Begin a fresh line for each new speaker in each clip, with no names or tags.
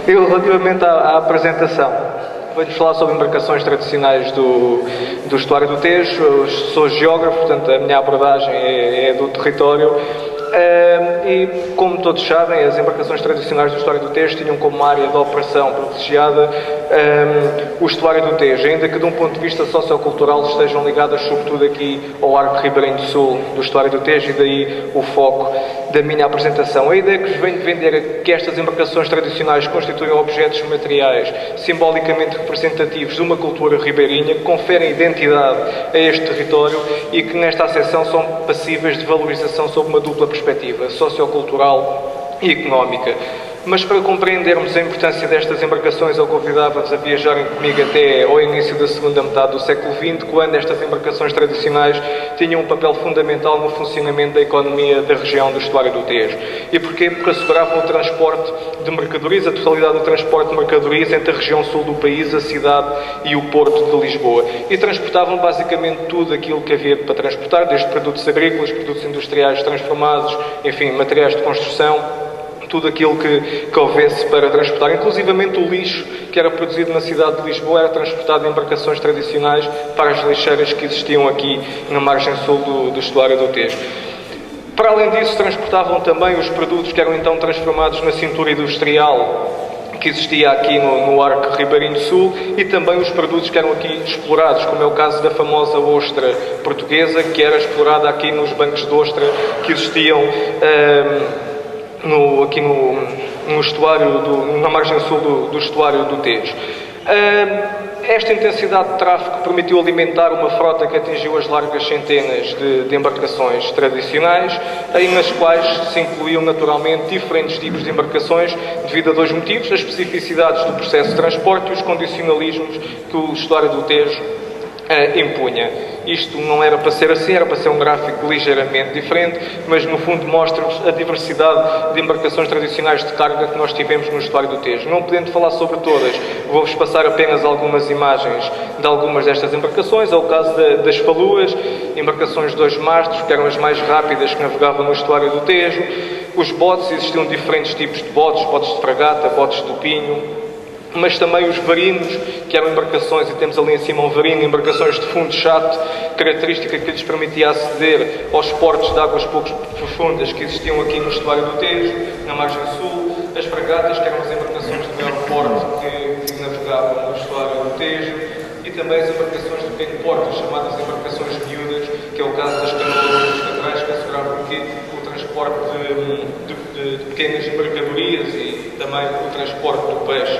Eu, relativamente à apresentação, vou-lhes falar sobre embarcações tradicionais do estuário do Tejo. Sou geógrafo, portanto a minha abordagem é do território. E, como todos sabem, as embarcações tradicionais do estuário do Tejo tinham como área de operação privilegiada o estuário do Tejo, ainda que de um ponto de vista sociocultural estejam ligadas sobretudo aqui ao arco ribeirinho do sul do estuário do Tejo, e daí o foco da minha apresentação. A ideia que vos venho de vender é que estas embarcações tradicionais constituem objetos materiais simbolicamente representativos de uma cultura ribeirinha, que conferem identidade a este território e que nesta acessão são passíveis de valorização sob uma dupla perspectiva, sociocultural e económica. Mas para compreendermos a importância destas embarcações, eu convidava-vos a viajarem comigo até ao início da segunda metade do século XX, quando estas embarcações tradicionais tinham um papel fundamental no funcionamento da economia da região do estuário do Tejo. E porquê? Porque asseguravam o transporte de mercadorias, a totalidade do transporte de mercadorias entre a região sul do país, a cidade e o porto de Lisboa. E transportavam basicamente tudo aquilo que havia para transportar, desde produtos agrícolas, produtos industriais transformados, enfim, materiais de construção, tudo aquilo que houvesse para transportar. Inclusivamente o lixo que era produzido na cidade de Lisboa era transportado em embarcações tradicionais para as lixeiras que existiam aqui na margem sul do estuário do Tejo. Para além disso, transportavam também os produtos que eram então transformados na cintura industrial que existia aqui no arco ribeirinho sul, e também os produtos que eram aqui explorados, como é o caso da famosa ostra portuguesa, que era explorada aqui nos bancos de ostra que existiam aqui no estuário, na margem sul do estuário do Tejo. Esta intensidade de tráfego permitiu alimentar uma frota que atingiu as largas centenas de embarcações tradicionais, nas quais se incluíam naturalmente diferentes tipos de embarcações devido a dois motivos: as especificidades do processo de transporte e os condicionalismos que o estuário do Tejo impunha. Isto não era para ser assim, era para ser um gráfico ligeiramente diferente, mas no fundo mostra-vos a diversidade de embarcações tradicionais de carga que nós tivemos no estuário do Tejo. Não podendo falar sobre todas, vou-vos passar apenas algumas imagens de algumas destas embarcações. É o caso das faluas, embarcações de 2 mastros, que eram as mais rápidas que navegavam no estuário do Tejo. Os botes, existiam diferentes tipos de botes de fragata, botes de pinho, mas também os varinos, que eram embarcações, e temos ali em cima um varino, embarcações de fundo chato, característica que lhes permitia aceder aos portos de águas pouco profundas que existiam aqui no estuário do Tejo, na margem sul. As fragatas, que eram as embarcações de maior porte que navegavam no estuário do Tejo, e também as embarcações de pequeno porte, as chamadas embarcações miúdas, que é o caso das canoas dos catrais, que asseguravam aqui o transporte de pequenas mercadorias e também o transporte do peixe.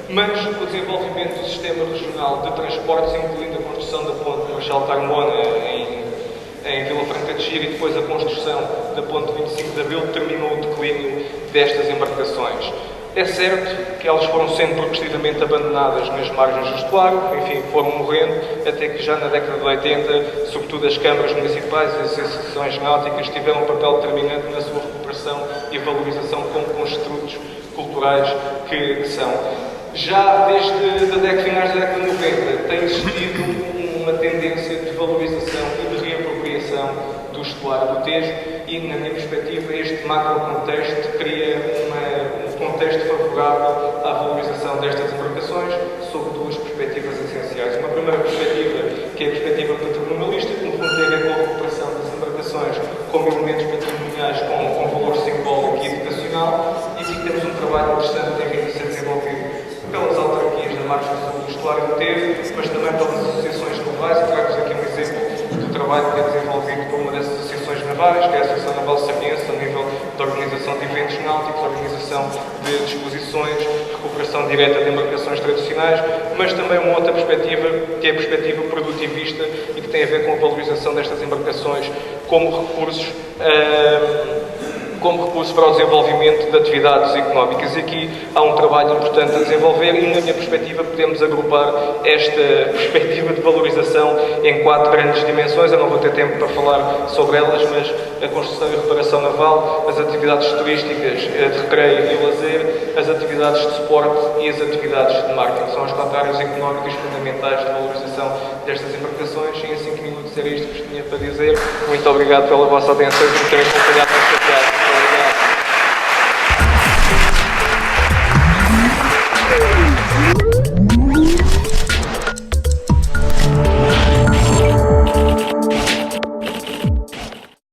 Mas o desenvolvimento do sistema regional de transportes, incluindo a construção da ponte Marechal Carmona em Vila Franca de Xira e depois a construção da ponte 25 de Abril, terminou o declínio destas embarcações. É certo que elas foram sendo progressivamente abandonadas nas margens do estuário, enfim, foram morrendo, até que já na década de 80, sobretudo as câmaras municipais e as associações náuticas tiveram um papel determinante na sua recuperação e valorização como construtos culturais que são. Já desde finais da década de 90 tem existido uma tendência de valorização e de reapropriação do estuário do Tejo, e, na minha perspectiva, este macro-contexto cria um contexto favorável à valorização destas embarcações sob 2 perspectivas essenciais. Uma primeira perspectiva, que é a perspectiva patrimonialista, que no fundo tem a ver com a recuperação das embarcações como elementos patrimoniais com valor simbólico e educacional, e aqui temos um trabalho interessante que tem vindo a ser desenvolvido pelas autarquias da margem sul do estuário do Tejo, mas também pelas associações navais. Trago-vos aqui um exemplo do trabalho que é desenvolvido por uma das associações navais, que é a Associação Naval Sapiense, a nível da organização de eventos náuticos, organização de exposições, recuperação direta de embarcações tradicionais, mas também uma outra perspectiva, que é a perspectiva produtivista e que tem a ver com a valorização destas embarcações como recursos para o desenvolvimento de atividades económicas. E aqui há um trabalho importante a desenvolver, e na minha perspectiva podemos agrupar esta perspectiva de valorização em 4 grandes dimensões. Eu não vou ter tempo para falar sobre elas, mas a construção e reparação naval, as atividades turísticas, de recreio e lazer, as atividades de suporte e as atividades de marketing. São as 4 áreas económicas fundamentais de valorização destas embarcações, e em 5 minutos era isto que vos tinha para dizer. Muito obrigado pela vossa atenção e por me terem acompanhado.